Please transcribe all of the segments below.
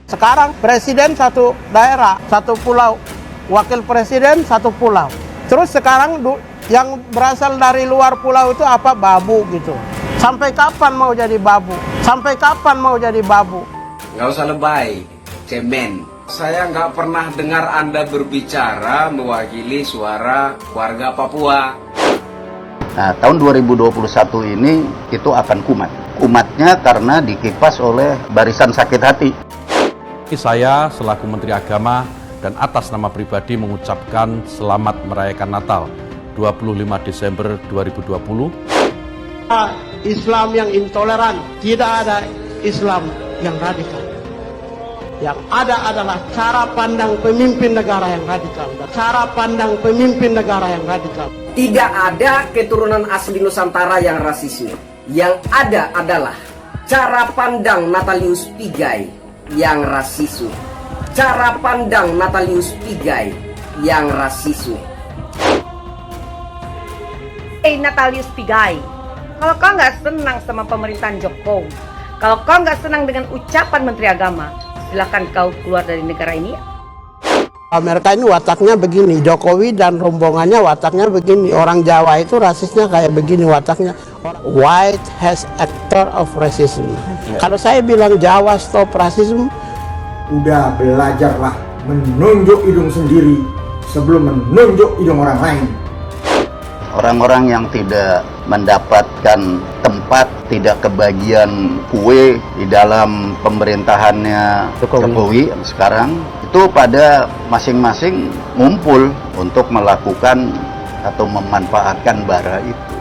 Sekarang presiden satu daerah, satu pulau, wakil presiden satu pulau. Terus sekarang yang berasal dari luar pulau itu apa? Babu gitu. Sampai kapan mau jadi babu? Sampai kapan mau jadi babu? Nggak usah lebay, cemen. Saya nggak pernah dengar Anda berbicara mewakili suara warga Papua. Nah, tahun 2021 ini itu akan kumat. Kumatnya karena dikipas oleh barisan sakit hati. Saya selaku Menteri Agama dan atas nama pribadi mengucapkan selamat merayakan Natal 25 Desember 2020. Islam yang intoleran, tidak ada Islam yang radikal. Yang ada adalah cara pandang pemimpin negara yang radikal. Cara pandang pemimpin negara yang radikal. Tidak ada keturunan asli Nusantara yang rasisme. Yang ada adalah cara pandang Natalius Pigai yang rasisme. Cara pandang Natalius Pigai yang rasisme. Hey Natalius Pigai, kalau kau nggak senang sama pemerintahan Jokowi, kalau kau nggak senang dengan ucapan Menteri Agama, silakan kau keluar dari negara ini. Amerika ini wataknya begini, Jokowi dan rombongannya wataknya begini. Orang Jawa itu rasisnya kayak begini wataknya. White has actor of racism. Kalau saya bilang Jawa stop racism, udah belajarlah menunjuk hidung sendiri sebelum menunjuk hidung orang lain. Orang-orang yang tidak mendapatkan tempat, tidak kebagian kue di dalam pemerintahannya Jokowi sekarang, itu pada masing-masing ngumpul untuk melakukan atau memanfaatkan bara itu.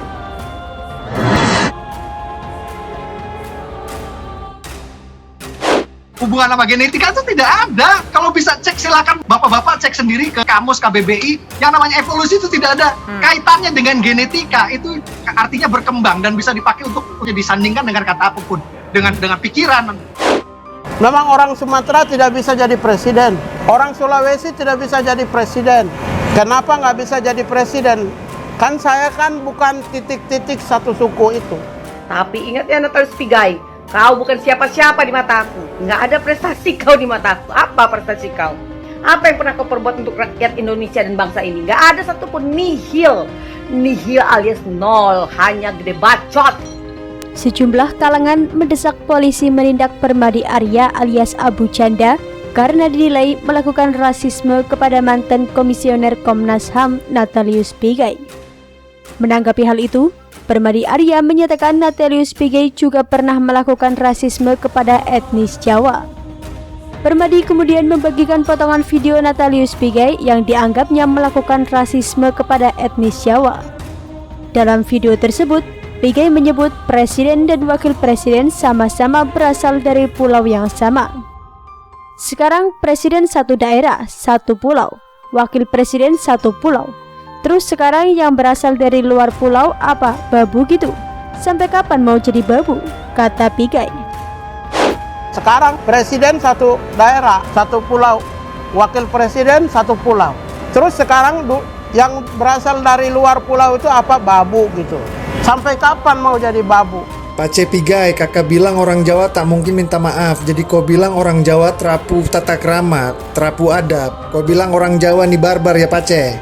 Hubungan sama genetika itu tidak ada. Kalau bisa cek silakan bapak-bapak cek sendiri ke kamus KBBI. Yang namanya evolusi itu tidak ada kaitannya dengan genetika. Itu artinya berkembang dan bisa dipakai untuk disandingkan dengan kata apapun, dengan pikiran. memang orang Sumatera tidak bisa jadi presiden, orang Sulawesi tidak bisa jadi presiden. Kenapa nggak bisa jadi presiden? Kan saya kan bukan titik-titik satu suku itu. Tapi ingat ya Natalius Pigai, kau bukan siapa-siapa di mataku. Nggak ada prestasi kau di mataku. Apa prestasi kau? Apa yang pernah kau perbuat untuk rakyat Indonesia dan bangsa ini? Nggak ada satupun, nihil. Nihil alias nol, hanya gede bacot. Sejumlah kalangan mendesak polisi menindak Permadi Arya alias Abu Canda karena dinilai melakukan rasisme kepada mantan komisioner Komnas HAM Natalius Pigai. Menanggapi hal itu, Permadi Arya menyatakan Natalius Pigai juga pernah melakukan rasisme kepada etnis Jawa. Permadi kemudian membagikan potongan video Natalius Pigai yang dianggapnya melakukan rasisme kepada etnis Jawa. Dalam video tersebut, Pigai menyebut presiden dan wakil presiden sama-sama berasal dari pulau yang sama. Sekarang presiden satu daerah, satu pulau, wakil presiden satu pulau. Terus sekarang yang berasal dari luar pulau apa? Babu gitu? Sampai kapan mau jadi babu? Kata Pigai. Sekarang presiden satu daerah, satu pulau, wakil presiden satu pulau. Terus sekarang yang berasal dari luar pulau itu apa? Babu gitu. Sampai kapan mau jadi babu? Pace Pigai, kakak bilang orang Jawa tak mungkin minta maaf. Jadi kau bilang orang Jawa terapu tata krama, terapu adab. Kau bilang orang Jawa nih barbar ya Pace?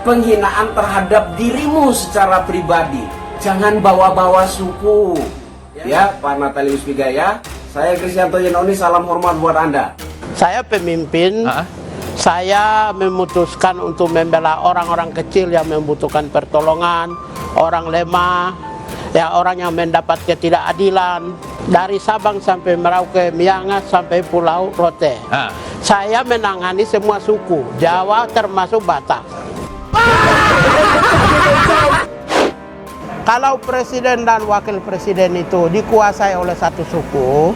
Penghinaan terhadap dirimu secara pribadi. Jangan bawa-bawa suku. Ya, Pak Natalius Pigai ya. Saya Kristianto Yenoni, salam hormat buat Anda. Saya pemimpin. Saya memutuskan untuk membela orang-orang kecil yang membutuhkan pertolongan, orang lemah, ya orang yang mendapat ketidakadilan dari Sabang sampai Merauke, Miangas sampai Pulau Rote. Saya menangani semua suku, Jawa termasuk Batak. Kalau presiden dan wakil presiden itu dikuasai oleh satu suku,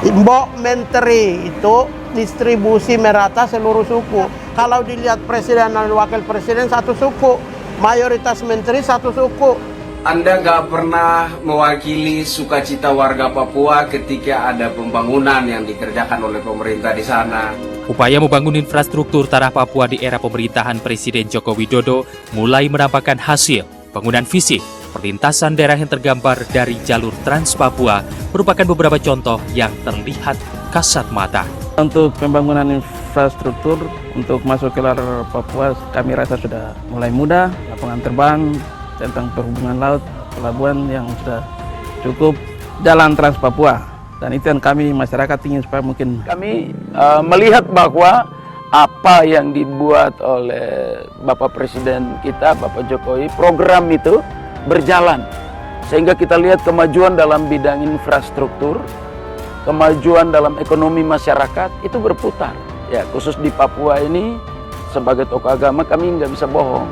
Mbok Menteri itu distribusi merata seluruh suku. Kalau dilihat presiden dan wakil presiden satu suku, mayoritas menteri satu suku. Anda nggak pernah mewakili sukacita warga Papua ketika ada pembangunan yang dikerjakan oleh pemerintah di sana. Upaya membangun infrastruktur tanah Papua di era pemerintahan Presiden Joko Widodo mulai menampakkan hasil. Bangunan fisik, perlintasan daerah yang tergambar dari jalur Trans Papua merupakan beberapa contoh yang terlihat kasat mata. Untuk pembangunan infrastruktur untuk masuk ke luar Papua kami rasa sudah mulai mudah, lapangan terbang, tentang perhubungan laut, pelabuhan yang sudah cukup, jalan Trans Papua, dan itu yang kami masyarakat ingin supaya mungkin kami melihat bahwa apa yang dibuat oleh Bapak Presiden kita, Bapak Jokowi, program itu berjalan sehingga kita lihat kemajuan dalam bidang infrastruktur, kemajuan dalam ekonomi masyarakat itu berputar. Ya, khusus di Papua ini sebagai tokoh agama kami nggak bisa bohong.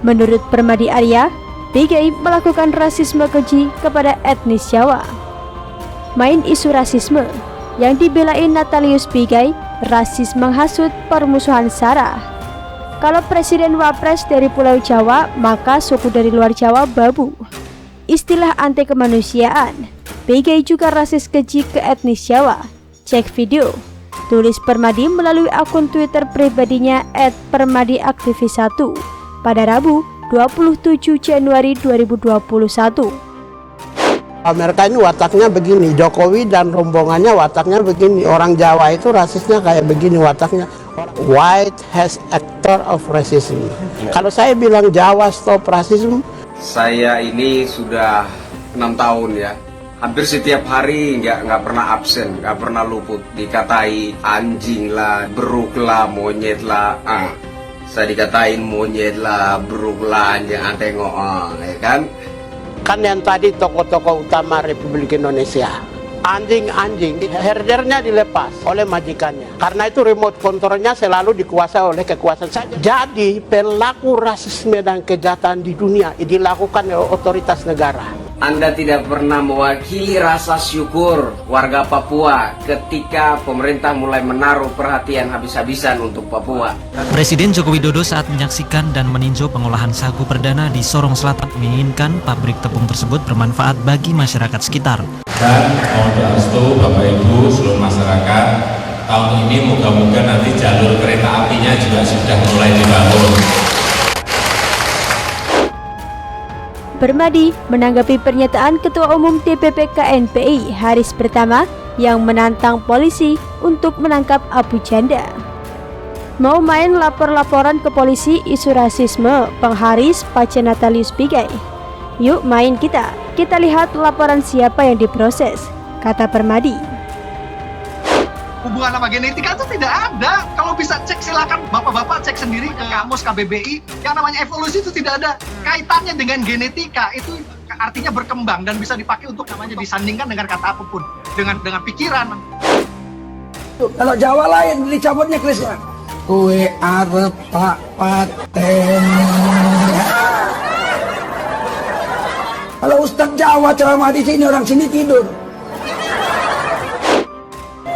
Menurut Permadi Arya, PGI melakukan rasisme keji kepada etnis Jawa. Main isu rasisme yang dibelain Natalius Pigai, rasis menghasut permusuhan sara. Kalau Presiden Wapres dari Pulau Jawa, maka suku dari luar Jawa babu. Istilah anti kemanusiaan. PGI juga rasis keji ke etnis Jawa. Cek video. Tulis Permadi melalui akun Twitter pribadinya @permadiaktivis1 pada Rabu 27 Januari 2021. Amerika ini wataknya begini, Jokowi dan rombongannya wataknya begini. Orang Jawa itu rasisnya kayak begini wataknya. White has actor of racism. Kalau saya bilang Jawa stop racism, Saya ini sudah 6 tahun ya. Hampir setiap hari nggak pernah absen, nggak pernah luput. Dikatai anjing lah, beruk lah, monyet lah. Saya dikatain monyet lah, beruk lah, anjing tengok, ya kan? kan yang tadi tokoh-tokoh utama Republik Indonesia. Anjing-anjing, herdernya dilepas oleh majikannya. Karena itu remote controlnya selalu dikuasai oleh kekuasaan saja. Jadi pelaku rasisme dan kejahatan di dunia dilakukan oleh otoritas negara. Anda tidak pernah mewakili rasa syukur warga Papua ketika pemerintah mulai menaruh perhatian habis-habisan untuk Papua. Presiden Joko Widodo saat menyaksikan dan meninjau pengolahan sagu perdana di Sorong Selatan menginginkan pabrik tepung tersebut bermanfaat bagi masyarakat sekitar. Dan mohon restu Bapak Ibu seluruh masyarakat, tahun ini moga-moga nanti jalur kereta apinya juga sudah mulai dibangun. Permadi menanggapi pernyataan Ketua Umum DPP KNPI Haris Pertama yang menantang polisi untuk menangkap Abu Janda. Mau main lapor-laporan ke polisi isu rasisme pengharis Pace Natalius Pigai? Yuk main kita lihat laporan siapa yang diproses, kata Permadi. Hubungan sama genetika itu tidak ada. Kalau bisa cek silakan bapak-bapak cek sendiri ke kamus KBBI. Yang namanya evolusi itu tidak ada kaitannya dengan genetika. Itu artinya berkembang dan bisa dipakai untuk namanya disandingkan dengan kata apapun, dengan pikiran. Kalau Jawa lain dicabutnya Krisnya. Kue arep pak paten. Kalau Ustadz Jawa ceramah di sini, orang sini tidur.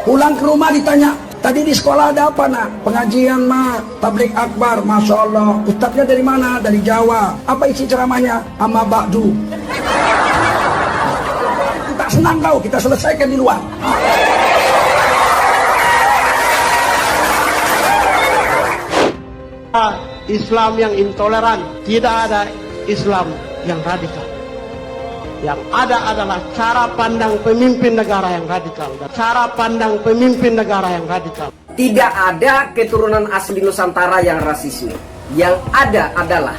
Pulang ke rumah ditanya, tadi di sekolah ada apa nak? Pengajian mah, tablik akbar, Masya Allah. Ustadznya dari mana? Dari Jawa. Apa isi ceramahnya? Amma ba'du. Tak senang kau, kita selesaikan di luar. Islam yang intoleran, tidak ada Islam yang radikal. Yang ada adalah cara pandang pemimpin negara yang radikal. Cara pandang pemimpin negara yang radikal. Tidak ada keturunan asli Nusantara yang rasisme. Yang ada adalah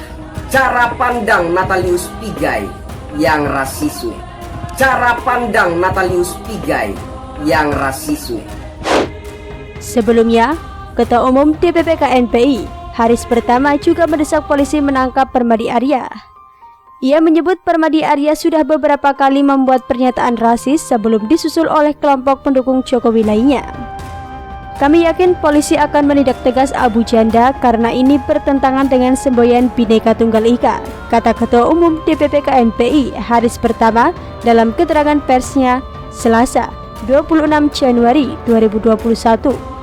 cara pandang Natalius Pigai yang rasisme. Cara pandang Natalius Pigai yang rasisme. Sebelumnya, Ketua Umum DPP KNPI Haris Pertama juga mendesak polisi menangkap Permadi Arya. Ia menyebut Permadi Arya sudah beberapa kali membuat pernyataan rasis sebelum disusul oleh kelompok pendukung Jokowi lainnya. Kami yakin polisi akan menindak tegas Abu Janda karena ini bertentangan dengan semboyan Bhinneka Tunggal Ika, kata Ketua Umum DPP KNPI Haris Pertama dalam keterangan persnya Selasa 26 Januari 2021.